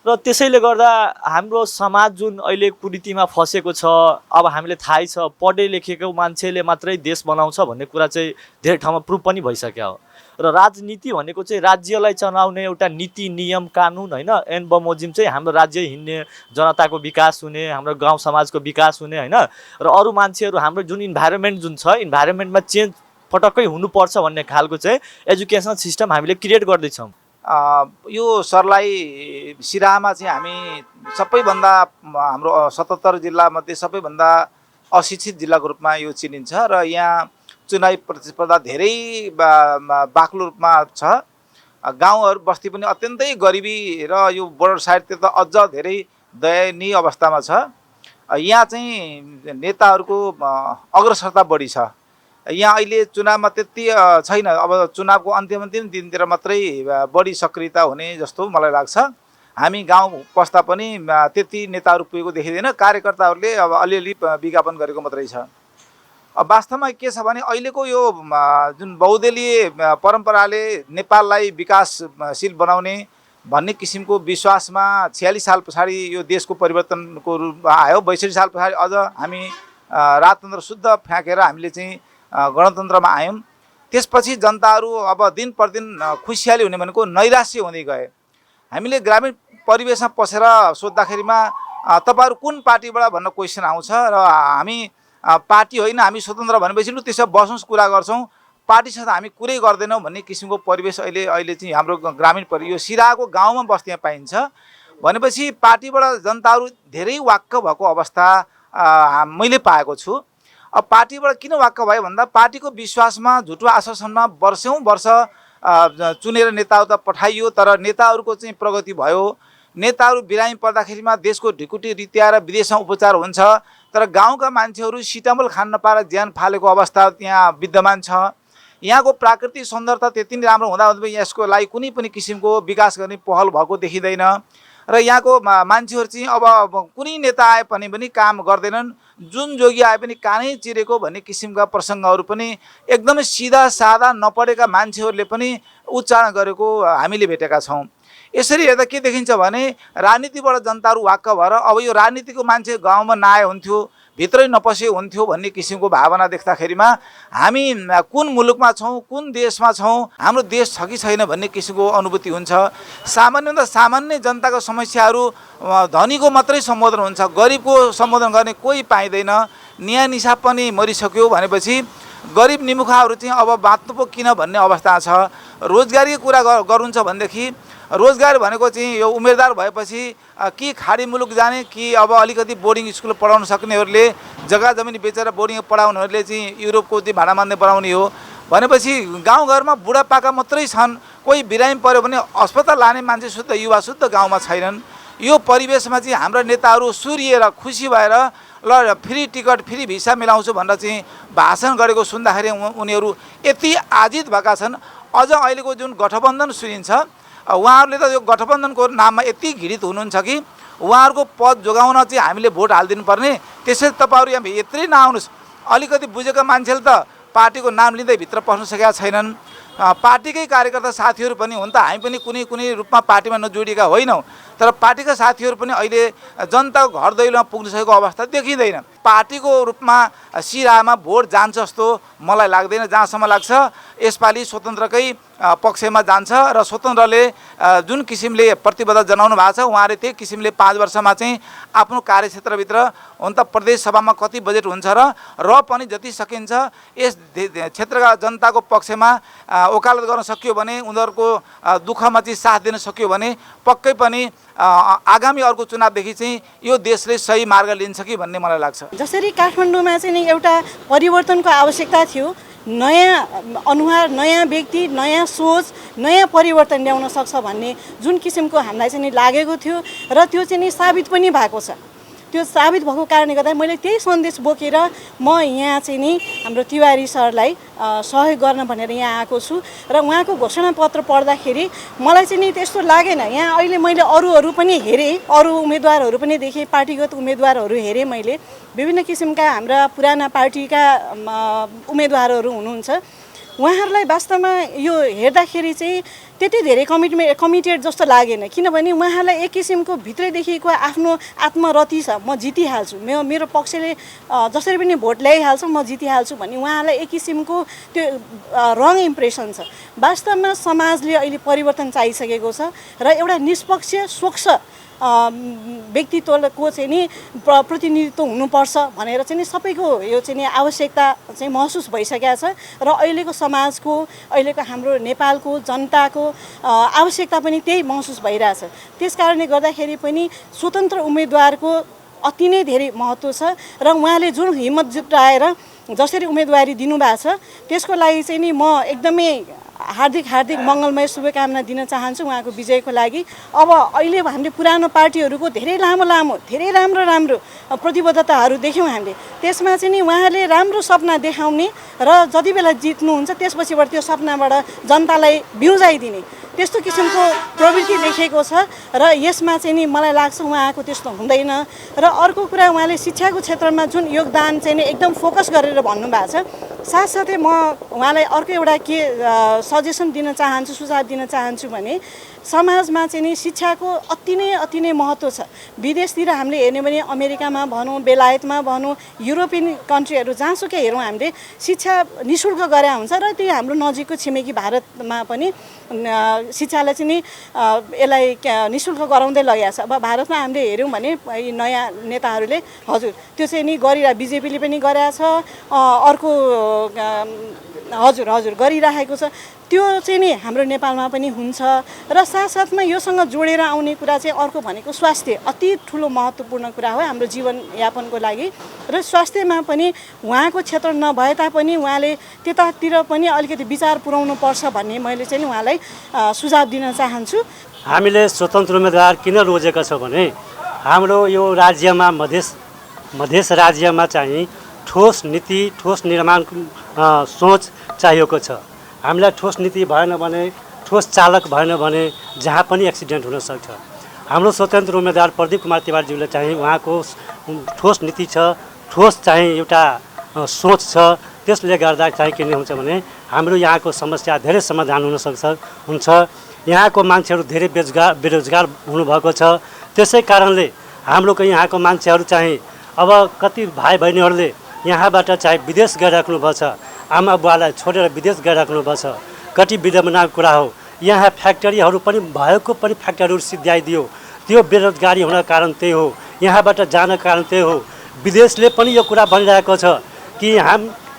र त्यसैले गर्दा हाम्रो समाज जुन अहिले कुरीतिमा फसेको छ, अब हामीले थाहै छ पढे लेखेको मान्छेले मात्रै देश बनाउँछ भन्ने कुरा चाहिँ धेरै ठाउँमा प्रुभ पनि भइसक्यो हो। र राजनीति भनेको चाहिँ राज्यलाई चलाउने एउटा नीति, नियम, कानुन होइन, एन्ड बमोजिम चाहिँ हाम्रो राज्य हिँड्ने, जनताको विकास हुने, हाम्रो गाउँ समाजको विकास हुने होइन। र अरू मान्छेहरू हाम्रो जुन इन्भाइरोमेन्ट जुन छ, इन्भाइरोमेन्टमा चेन्ज पटक्कै हुनुपर्छ भन्ने खालको चाहिँ एजुकेसन सिस्टम हामीले क्रिएट गर्दैछौँ। यो सरलाई सिराहामा चाहिँ हामी सबैभन्दा हाम्रो 77 जिल्लामध्ये सबैभन्दा अशिक्षित जिल्लाको रूपमा यो चिनिन्छ र यहाँ चुनावी प्रतिस्पर्धा धेरै बाक्लो रूपमा छ। गाउँहरू बस्ती पनि अत्यन्तै गरिबी र यो बोर्डर साइडतिर त अझ धेरै दयनीय अवस्थामा छ। यहाँ चाहिँ नेताहरूको अग्रसरता बढी छ। यहाँ अहिले चुनावमा त्यति छैन, अब चुनावको अन्तिम दिनतिर मात्रै बढी सक्रियता हुने जस्तो मलाई लाग्छ। हामी गाउँ पस्दा पनि त्यति नेताहरू पुगेको देखिँदैन, कार्यकर्ताहरूले अब अलिअलि विज्ञापन गरेको मात्रै छ। अब वास्तवमा के छ भने अहिलेको यो जुन बहुदलीय परम्पराले नेपाललाई विकासशील बनाउने भन्ने किसिमको विश्वासमा 46 साल पछाडि यो देशको परिवर्तनको रूप आयो। 62 साल पछाडि अझ हामी राजतन्त्र शुद्ध फ्याँकेर हामीले चाहिँ गणतन्त्रमा आयौँ। त्यसपछि जनताहरू अब दिन प्रतिदिन खुसियाली हुने भनेको नैराश्य हुँदै गए। हामीले ग्रामीण परिवेशमा पसेर सोद्धाखेरिमा तपाईँहरू कुन पार्टीबाट भन्न क्वेसन आउँछ र हामी पार्टी होइन, हामी स्वतन्त्र भनेपछि लु त्यसो बसौँ कुरा गर्छौँ, पार्टीसँग हामी कुरै गर्दैनौँ भन्ने किसिमको परिवेश अहिले चाहिँ हाम्रो ग्रामीण यो सिराहाको गाउँमा बस्तीमा पाइन्छ। भनेपछि पार्टीबाट जनताहरू धेरै वाक्क भएको अवस्था मैले पाएको छु। अब पार्टीबाट किन वाक्क भयो भन्दा पार्टीको विश्वासमा झुटो आश्वासनमा वर्षौँ वर्ष चुनेर नेताहरू त पठाइयो, तर नेताहरूको चाहिँ प्रगति भयो। नेताहरू बिरामी पर्दाखेरिमा देशको ढिकुटी रित्याएर विदेशमा उपचार हुन्छ, तर गाउँका मान्छेहरू सिटामल खान नपाएर ज्यान फालेको अवस्था त्यहाँ विद्यमान छ। यहाँको प्राकृतिक सौन्दर्यता त्यति नै राम्रो हुँदा यसको लागि कुनै पनि किसिमको विकास गर्ने पहल भएको देखिँदैन। र यहाँको मान्छेहरू चाहिँ अब कुनै नेता आए पनि काम गर्दैनन्, जुन जोगी आए पनि कानै चिरेको भन्ने किसिमका प्रसङ्गहरू पनि एकदमै सिधा सादा नपढेका मान्छेहरूले पनि उच्चारण गरेको हामीले भेटेका छौँ। यसरी हेर्दा के देखिन्छ भने राजनीतिबाट जनताहरू वाक्क भएर अब यो राजनीतिको मान्छे गाउँमा नआए हुन्थ्यो, भित्रै नपसे हुन्थ्यो भन्ने किसिमको भावना देख्दाखेरिमा हामी कुन मुलुकमा छौँ, कुन देशमा छौँ, हाम्रो देश छ कि छैन भन्ने किसिमको अनुभूति हुन्छ। सामान्यभन्दा सामान्य जनताको समस्याहरू धनीको मात्रै सम्बोधन हुन्छ, गरिबको सम्बोधन गर्ने कोही पाइँदैन। न्याय निसाब पनि मरिसक्यो भनेपछि गरिब निमुखाहरू चाहिँ अब बाँच्नु पो किन भन्ने अवस्था छ। रोजगारीको कुरा गर्नुहुन्छ भनेदेखि रोजगार भनेको चाहिँ यो उमेरदार भएपछि कि खाडी मुलुक जाने कि अब अलिकति बोर्डिङ स्कुल पढाउन सक्नेहरूले जग्गा जमिन बेचेर बोर्डिङ पढाउनेहरूले चाहिँ युरोपको चाहिँ भाडा मान्दै पढाउने हो भनेपछि गाउँघरमा बुढापाका मात्रै छन्। कोही बिरामी पऱ्यो भने अस्पताल लाने मान्छे शुद्ध युवा शुद्ध गाउँमा छैनन्। यो परिवेशमा चाहिँ हाम्रा नेताहरू सुरिएर खुसी भएर ल फ्री टिकट फ्री भिसा मिलाउँछु भनेर चाहिँ भाषण गरेको सुन्दाखेरि उनीहरू यति आजित भएका छन्। अझ अहिलेको जुन गठबन्धन सुनिन्छ उहाँहरूले त यो गठबन्धनको नाममा यति घृणित हुनुहुन्छ कि उहाँहरूको पद जोगाउन चाहिँ हामीले भोट हालिदिनु पर्ने। त्यसैले तपाईँहरू यहाँ यत्रै नआउनुहोस्। अलिकति बुझेका मान्छेले त पार्टीको नाम लिँदै भित्र पस्न सकेका छैनन्। पार्टीकै कार्यकर्ता साथीहरू पनि हुन् त, हामी पनि कुनै कुनै रूपमा पार्टीमा नजोडिएका होइनौँ, तर पार्टीका साथीहरू पनि अहिले जनताको घर दैलोमा पुग्न सकेको अवस्था देखिँदैन। पार्टीको रूपमा सिराहामा भोट जान्छ जस्तो मलाई लाग्दैन। जहाँसम्म लाग्छ यसपालि स्वतन्त्रकै पक्षमा जान्छ र स्वतन्त्रले जुन किसिमले प्रतिबद्धता जनाउनु भएको छ उहाँले त्यही किसिमले 5 वर्षमा चाहिँ आफ्नो कार्यक्षेत्रभित्र हुन त प्रदेश सभामा कति बजेट हुन्छ र पनि जति सकिन्छ यस क्षेत्रका जनताको पक्षमा वकालत गर्न सकियो भने, उनीहरूको दुःखमा चाहिँ साथ दिन सकियो भने पक्कै पनि आगामी अर्को चुनावदेखि चाहिँ यो देशले सही मार्ग लिन्छ कि भन्ने मलाई लाग्छ। जसरी काठमाडौँमा चाहिँ नि एउटा परिवर्तनको आवश्यकता थियो, नयाँ अनुहार, नयाँ व्यक्ति, नयाँ सोच, नयाँ परिवर्तन ल्याउन सक्छ भन्ने जुन किसिमको हामीलाई चाहिँ नि लागेको थियो र त्यो चाहिँ नि साबित पनि भएको छ। त्यो साबित भएको कारणले गर्दा मैले त्यही सन्देश बोकेर म यहाँ चाहिँ नि हाम्रो तिवारी सरलाई सहयोग गर्न भनेर यहाँ आएको छु र उहाँको घोषणापत्र पढ्दाखेरि मलाई चाहिँ नि त्यस्तो लागेन। यहाँ अहिले मैले अरूहरू पनि हेरेँ, अरू उम्मेदवारहरू पनि देखेँ, पार्टीगत उम्मेदवारहरू हेरेँ मैले, विभिन्न किसिमका हाम्रा पुराना पार्टीका उम्मेदवारहरू हुनुहुन्छ। उहाँहरूलाई वास्तवमा यो हेर्दाखेरि चाहिँ त्यति धेरै कमिटेड जस्तो लागेन, किनभने उहाँहरूलाई एक किसिमको भित्रैदेखिको आफ्नो आत्मरति छ, म जितिहाल्छु, मेरो पक्षले जसरी पनि भोट ल्याइहाल्छ, म जितिहाल्छु भन्ने उहाँहरूलाई एक किसिमको त्यो रङ इम्प्रेसन छ। वास्तवमा समाजले अहिले परिवर्तन चाहिसकेको छ र एउटा निष्पक्ष स्वच्छ व्यक्तित्वको चाहिँ नि प्रतिनिधित्व हुनुपर्छ भनेर चाहिँ नि सबैको यो चाहिँ नि आवश्यकता चाहिँ महसुस भइसकेको छ र अहिलेको समाजको, अहिलेको हाम्रो नेपालको जनताको आवश्यकता पनि त्यही महसुस भइरहेछ। त्यस कारणले गर्दाखेरि पनि स्वतन्त्र उम्मेदवारको अति नै धेरै महत्त्व छ र उहाँले जुन हिम्मत जुटाएर जसरी उम्मेदवारी दिनुभएको छ त्यसको लागि चाहिँ नि म एकदमै हार्दिक मङ्गलमय शुभकामना दिन चाहन्छु उहाँको विजयको लागि। अब अहिले हामीले पुरानो पार्टीहरूको धेरै राम्रो प्रतिबद्धताहरू देख्यौँ हामीले, त्यसमा चाहिँ नि उहाँहरूले राम्रो सपना देखाउने र जति बेला जित्नुहुन्छ त्यसपछिबाट त्यो सपनाबाट जनतालाई बिउजाइदिने त्यस्तो किसिमको प्रवृत्ति देखेको छ र यसमा चाहिँ नि मलाई लाग्छ उहाँको त्यस्तो हुँदैन। र अर्को कुरा, उहाँले शिक्षाको क्षेत्रमा जुन योगदान चाहिँ नि एकदम फोकस गरेर भन्नुभएको छ, साथसाथै म उहाँलाई अर्को एउटा के सजेसन दिन चाहन्छु, सुझाव दिन चाहन्छु भने समाजमा चाहिँ नि शिक्षाको अति नै महत्त्व छ। विदेशतिर हामीले हेर्ने भने अमेरिकामा भनौँ, बेलायतमा भनौँ, युरोपियन कन्ट्रीहरू जहाँसुकै हेरौँ हामीले शिक्षा निःशुल्क गरे हुन्छ र त्यही हाम्रो नजिकको छिमेकी भारतमा पनि शिक्षालाई चाहिँ नि यसलाई निःशुल्क गराउँदै लगेको छ। अब भारतमा हामीले हेऱ्यौँ भने नयाँ नेताहरूले हजुर त्यो चाहिँ नि गरिरहेको, बिजेपीले पनि गरेको छ, अर्को हजुर गरिरहेको छ, त्यो चाहिँ नि हाम्रो नेपालमा पनि हुन्छ। र साथसाथमा योसँग जोडेर आउने कुरा चाहिँ अर्को भनेको स्वास्थ्य, अति ठुलो महत्त्वपूर्ण कुरा हो हाम्रो जीवनयापनको लागि। र स्वास्थ्यमा पनि उहाँको क्षेत्र नभए तापनि उहाँले त्यतातिर पनि अलिकति विचार पुर्याउनु पर्छ भन्ने मैले चाहिँ उहाँलाई सुझाव दिन चाहन्छु। हामीले स्वतन्त्र उम्मेदवार किन रोजेका छौँ भने हाम्रो यो राज्यमा मधेस राज्यमा चाहिँ ठोस नीति, ठोस निर्माण सोच चाहिएको छ। हामीलाई ठोस नीति भएन भने, ठोस चालक भएन भने जहाँ पनि एक्सिडेन्ट हुनसक्छ। हाम्रो स्वतन्त्र उम्मेदवार प्रदीप कुमार तिवारीज्यूले चाहिँ उहाँको ठोस नीति छ, ठोस चाहिँ एउटा सोच छ, त्यसले गर्दा चाहिँ के हुन्छ भने हाम्रो यहाँको समस्या धेरै समाधान हुन्छ। यहाँको मान्छेहरू धेरै बेरोजगार हुनुभएको छ, त्यसै कारणले हाम्रो यहाँको मान्छेहरू चाहिँ अब कति भाइ बहिनीहरूले यहाँबाट चाहिँ विदेश गइराख्नुभएको छ, आमा बुवालाई छोडेर विदेश गइराख्नुभएको छ। कति विडम्बनाको कुरा हो, यहाँ फ्याक्ट्रीहरू पनि भएको पनि फ्याक्ट्रीहरू सिद्ध्याइदियो, त्यो बेरोजगारी हुनको कारण त्यही हो, यहाँबाट जानको कारण त्यही हो। विदेशले पनि यो कुरा भनिरहेको छ कि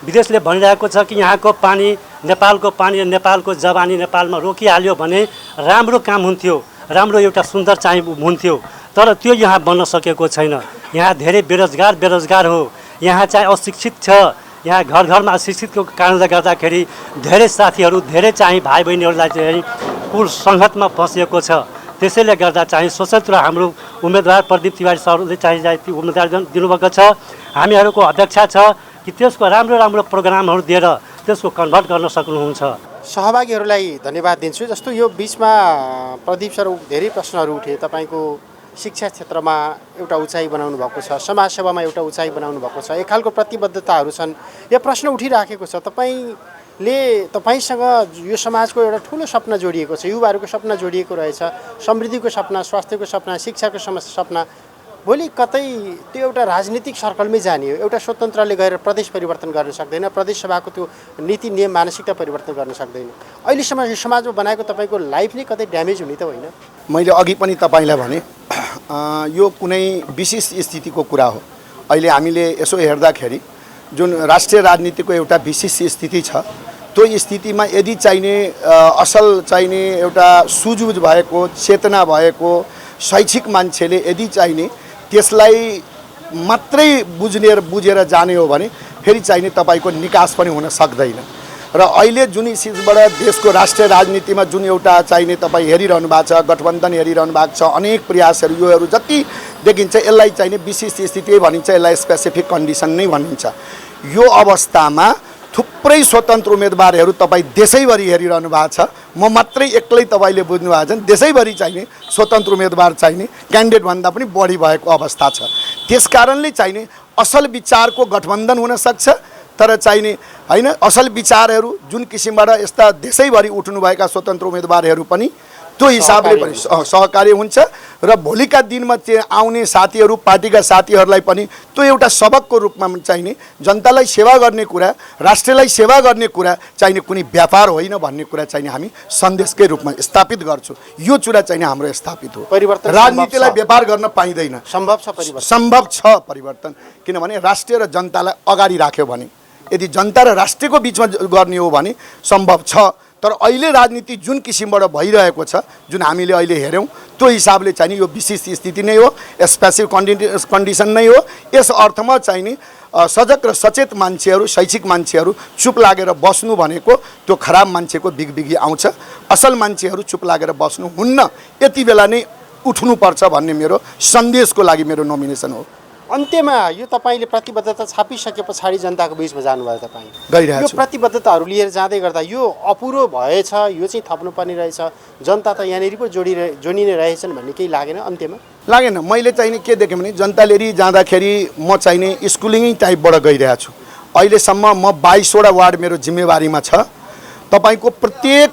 विदेशले भनिरहेको छ कि यहाँको पानी, नेपालको पानी, नेपालको जवानी नेपालमा रोकिहाल्यो भने राम्रो काम हुन्थ्यो, राम्रो एउटा सुन्दर चाहिँ हुन्थ्यो, तर त्यो यहाँ बन्न सकेको छैन। यहाँ धेरै बेरोजगार हो, यहाँ चाहिँ अशिक्षित छ, यहाँ घर घरमा अशिक्षितको कारणले गर्दाखेरि धेरै साथीहरू, धेरै चाहिँ भाइ बहिनीहरूलाई चाहिँ कुल सङ्गतमा फँसिएको छ। त्यसैले गर्दा चाहिँ स्वतन्त्र हाम्रो उम्मेदवार प्रदीप तिवारी सरले चाहिँ उम्मेदवार दिनुभएको छ। हामीहरूको अपेक्षा छ कि त्यसको राम्रो प्रोग्रामहरू दिएर त्यसको कन्भर्ट गर्न सक्नुहुन्छ। सहभागीहरूलाई धन्यवाद दिन्छु। जस्तो यो बिचमा प्रदीप सर धेरै प्रश्नहरू उठे, तपाईँको शिक्षा क्षेत्रमा एउटा उचाइ बनाउनु भएको छ, समाजसेवामा एउटा उचाइ बनाउनु भएको छ, एक खालको प्रतिबद्धताहरू छन्। यो प्रश्न उठिराखेको छ, तपाईँसँग यो समाजको एउटा ठुलो सपना जोडिएको छ, युवाहरूको सपना जोडिएको रहेछ, समृद्धिको सपना, स्वास्थ्यको सपना, शिक्षाको सपना। भोलि कतै त्यो एउटा राजनीतिक सर्कलमै जाने हो, एउटा स्वतन्त्रले गएर प्रदेश परिवर्तन गर्न सक्दैन, प्रदेश सभाको त्यो नीति नियम मानसिकता परिवर्तन गर्न सक्दैन। अहिलेसम्म यो समाजमा बनाएको तपाईँको लाइफ नै कतै ड्यामेज हुने त होइन? मैले अघि पनि तपाईँलाई भने यो कुनै विशेष स्थितिको कुरा हो। अहिले हामीले यसो हेर्दाखेरि जुन राष्ट्रिय राजनीतिको एउटा विशेष स्थिति छ, त्यो स्थितिमा यदि चाहिने असल चाहिने एउटा सुझबुझ भएको, चेतना भएको, शैक्षिक मान्छेले यदि चाहिने त्यसलाई मात्रै बुझेर जाने हो भने फेरि चाहिने तपाईँको निकास पनि हुन सक्दैन। र अहिले जुन हिसाबबाट देशको राष्ट्रिय राजनीतिमा जुन एउटा चाहिने तपाईँ हेरिरहनु भएको छ, गठबन्धन हेरिरहनु भएको छ, अनेक प्रयासहरू योहरू जति देखिन्छ यसलाई चाहिने विशिष्ट स्थिति भनिन्छ, यसलाई स्पेसिफिक कन्डिसन नै भनिन्छ। यो अवस्थामा थुप्रै स्वतन्त्र उम्मेदवारहरू तपाईँ देशैभरि हेरिरहनु भएको छ। म मात्रै एक्लै तपाईँले बुझ्नु भएको छ, देशैभरि चाहिने स्वतन्त्र उम्मेदवार चाहिने क्यान्डिडेटभन्दा पनि बढी भएको अवस्था छ। त्यसकारणले चाहिने असल विचारको गठबन्धन हुन सक्छ, तर चाहिने हैन असल विचारहरू जुन किसिमबाट यस्ता देशैभरि उठ्नुभएका स्वतन्त्र उम्मेदवारहरू पनि त्यो हिसाबले पनि सहकारी हुन्छ र भोलिका दिनमा आउने साथीहरू पार्टीका साथीहरूलाई पनि त्यो एउटा सबकको रूपमा चाहिने जनतालाई सेवा गर्ने कुरा, राष्ट्रलाई सेवा गर्ने कुरा चाहिने कुनै व्यापार होइन भन्ने कुरा चाहिने हामी सन्देशकै रूपमा स्थापित गर्छौँ। यो कुरा चाहिने हाम्रो स्थापित हो। परिवर्तन राजनीतिलाई व्यापार गर्न पाइँदैन। सम्भव छ परिवर्तन, सम्भव छ परिवर्तन, किनभने राष्ट्र र जनतालाई अगाडि राख्यो भने, यदि जनता र राष्ट्रको बिचमा गर्ने हो भने सम्भव छ। तर अहिले राजनीति जुन किसिमबाट भइरहेको छ, जुन हामीले अहिले हेऱ्यौँ, त्यो हिसाबले चाहिने यो विशिष्ट स्थिति नै हो, स्पेसिफिक कन्डिसन नै हो। यस अर्थमा चाहिने सजग र सचेत मान्छेहरू, शैक्षिक मान्छेहरू चुप लागेर बस्नु भनेको त्यो खराब मान्छेको बिगबिगी आउँछ। असल मान्छेहरू चुप लागेर बस्नु हुन्न, यति बेला नै उठ्नुपर्छ भन्ने मेरो सन्देशको लागि मेरो नोमिनेसन हो। अन्त्यमा यो तपाईँले प्रतिबद्धता छापिसके पछाडि जनताको बिचमा जानुभयो, तपाईँ गइरहेको यो छु। प्रतिबद्धताहरू लिएर जाँदै गर्दा यो अपुरो भएछ, यो चाहिँ थप्नुपर्ने रहेछ, जनता त यहाँनिर पो जोडिने रहेछन् भन्ने केही लागेन अन्त्यमा? लागेन। मैले चाहिने के देखेँ भने जनताले जाँदाखेरि म चाहिने स्कुलिङै टाइपबाट गइरहेको छु। अहिलेसम्म म 22वटा वार्ड मेरो जिम्मेवारीमा छ। तपाईँको प्रत्येक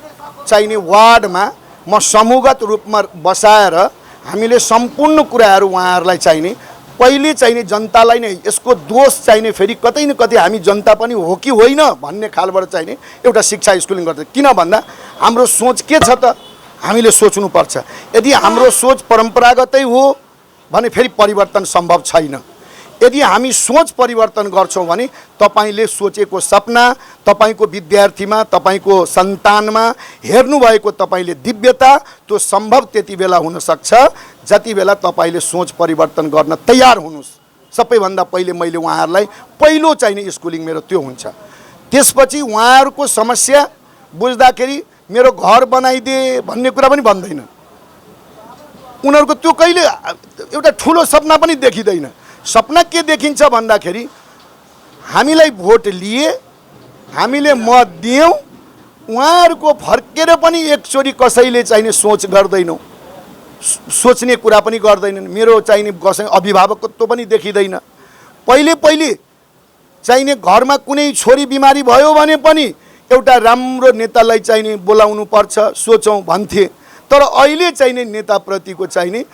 चाहिने वार्डमा म समूहगत रूपमा बसाएर हामीले सम्पूर्ण कुराहरू उहाँहरूलाई चाहिने पहिले चाहिने जनतालाई नै यसको दोष चाहिने फेरि कतै न कतै हामी जनता पनि हो कि होइन भन्ने खालबाट चाहिने एउटा शिक्षा स्कुलिङ गर्छ। किन भन्दा हाम्रो सोच के छ त हामीले सोच्नुपर्छ। यदि हाम्रो सोच परम्परागतै हो भने फेरि परिवर्तन सम्भव छैन। यदि हामी सोच परिवर्तन गर्छौँ भने तपाईँले सोचेको सपना, तपाईँको विद्यार्थीमा, तपाईँको सन्तानमा हेर्नुभएको तपाईँले दिव्यता त्यो सम्भव त्यति बेला हुनसक्छ जति बेला तपाईँले सोच परिवर्तन गर्न तयार हुनुहोस्। सबैभन्दा पहिले मैले उहाँहरूलाई पहिलो चाहिने स्कुलिङ मेरो त्यो हुन्छ। त्यसपछि उहाँहरूको समस्या बुझ्दाखेरि मेरो घर बनाइदिए भन्ने कुरा पनि भन्दैन। उनीहरूको त्यो कहिले एउटा ठुलो सपना पनि देखिँदैन। सपना के देखिन्छ भन्दाखेरि हामीलाई भोट लिए, हामीले मत दियौँ, उहाँहरूको फर्केर पनि एकचोटि कसैले चाहिने सोच गर्दैनौँ, सोच्ने कुरा पनि गर्दैनन्। मेरो चाहिने कसै अभिभावकत्व पनि देखिँदैन। पहिले चाहिने घरमा कुनै छोरी बिमारी भयो भने पनि एउटा राम्रो नेतालाई चाहिने बोलाउनु पर्छ सोचौँ भन्थे। तर अहिले चाहिने नेताप्रतिको चाहिने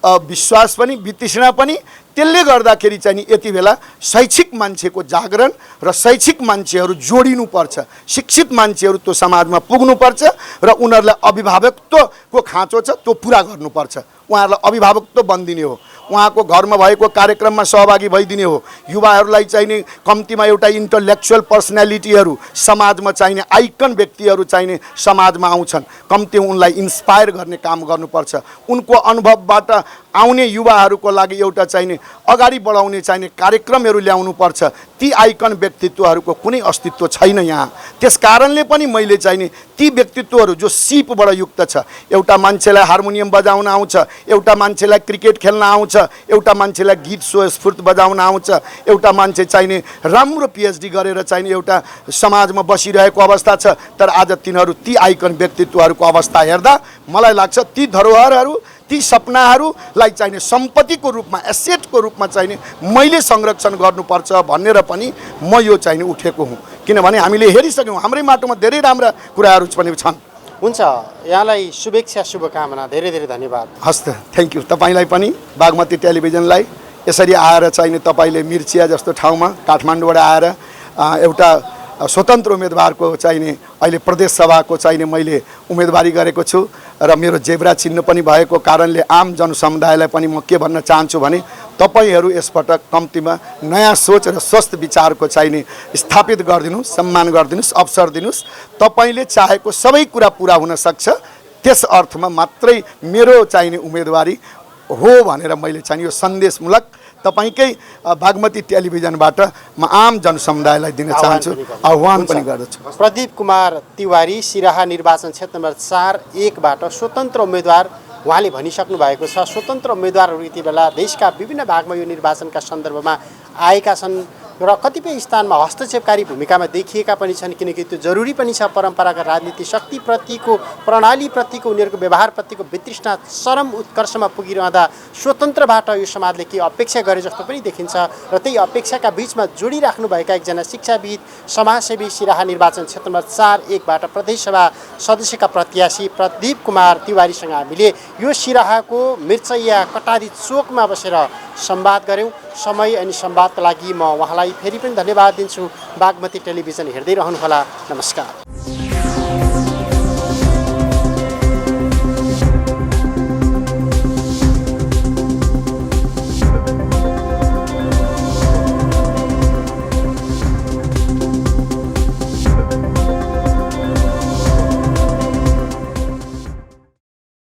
विश्वास पनि वितृष्णा पनि त्यसले गर्दाखेरि चाहिँ यति बेला शैक्षिक मान्छेको जागरण र शैक्षिक मान्छेहरू जोडिनुपर्छ। शिक्षित मान्छेहरू त्यो समाजमा पुग्नुपर्छ र उनीहरूलाई अभिभावकत्वको खाँचो छ त्यो पुरा गर्नुपर्छ। उहाँहरूलाई अभिभावकत्व बनिदिने हो, उहाँको घरमा भएको कार्यक्रममा सहभागी भइदिने हो। युवाहरूलाई चाहिने कम्तीमा एउटा इन्टलेक्चुअल पर्सनालिटीहरू समाजमा चाहिने आइकन व्यक्तिहरू चाहिने समाजमा आउँछन्, कम्ती उनलाई इन्स्पायर गर्ने काम गर्नुपर्छ। उनको अनुभवबाट आउने युवाहरूको लागि एउटा चाहिने अगाडि बढाउने चाहिने कार्यक्रमहरू ल्याउनुपर्छ। ती आइकन व्यक्तित्वहरूको कुनै अस्तित्व छैन यहाँ। त्यस कारणले पनि मैले चाहिने ती व्यक्तित्वहरू जो सिपबाट युक्त छ, एउटा मान्छेलाई हार्मोनियम बजाउन आउँछ, एउटा मान्छेलाई क्रिकेट खेल्न आउँछ, एउटा मान्छेलाई गीत स्वस्फूर्त बजाउन आउँछ, एउटा मान्छे चाहिने राम्रो पिएचडी गरेर चाहिने एउटा समाजमा बसिरहेको अवस्था छ। तर आज तिनीहरू ती आइकन व्यक्तित्वहरूको अवस्था हेर्दा मलाई लाग्छ ती धरोहरहरू, ती सपनाहरूलाई चाहिने सम्पत्तिको रूपमा, एसेटको रूपमा चाहिने मैले संरक्षण गर्नुपर्छ भनेर पनि म यो चाहिने उठेको हुँ। किनभने हामीले हेरिसक्यौँ हाम्रै माटोमा धेरै राम्रा कुराहरू पनि छन्। हुन्छ, यहाँलाई शुभेच्छा, शुभकामना, धेरै धेरै धन्यवाद। हस् त, थ्याङ्क यू। तपाईँलाई पनि बागमती टेलिभिजनलाई यसरी आएर चाहिने तपाईँले मिर्चिया जस्तो ठाउँमा काठमाडौँबाट आएर एउटा स्वतन्त्र उम्मेदवारको चाहिने अहिले प्रदेश सभाको चाहिने मैले उम्मेदवारी गरेको छु र मेरो जेब्रा चिन्ह पनि भएको कारणले आम जनसमुदायलाई पनि म के भन्न चाहन्छु भने तपाईँहरू यसपटक कम्तीमा नयाँ सोच र स्वस्थ विचारको चाहिने स्थापित गरिदिनुहोस्, सम्मान गरिदिनुहोस्, अवसर दिनुहोस्। तपाईँले चाहेको सबै कुरा पुरा हुन सक्छ। त्यस अर्थमा मात्रै मेरो चाहिने उम्मेदवारी हो भनेर मैले चाहिँ यो सन्देशमूलक तपाईँकै बागमती टेलिभिजनबाट म आम जनसमुदायलाई दिन चाहन्छु, आह्वान पनि गर्दछु। प्रदीप कुमार तिवारी सिराहा निर्वाचन क्षेत्र नम्बर 4-1बाट स्वतन्त्र उम्मेदवार, उहाँले भनिसक्नु भएको छ स्वतन्त्र उम्मेदवारहरू यति बेला देशका विभिन्न भागमा यो निर्वाचनका सन्दर्भमा आएका छन् र कतिपय स्थानमा हस्तक्षेपकारी भूमिकामा देखिएका पनि छन्, किनकि त्यो जरुरी पनि छ। परम्परागत राजनीति शक्तिप्रतिको, प्रणालीप्रतिको, उनीहरूको व्यवहारप्रतिको वितृष्णा चरम उत्कर्षमा पुगिरहँदा स्वतन्त्रबाट यो समाजले के अपेक्षा गरे जस्तो पनि देखिन्छ र त्यही अपेक्षाका बिचमा जोडिराख्नुभएका एकजना शिक्षाविद, समाजसेवी सिराहा निर्वाचन क्षेत्र नम्बर 4-1बाट प्रदेशसभा सदस्यका प्रत्याशी प्रदीप कुमार तिवारीसँग हामीले यो सिराहाको मिर्चैया कटारी चोकमा बसेर संवाद गऱ्यौँ। समय अनि संवादका लागि म उहाँलाई फेरि पनि धन्यवाद दिन्छु। बागमती टेलिभिजन हेर्दै रहनुहोला। नमस्कार।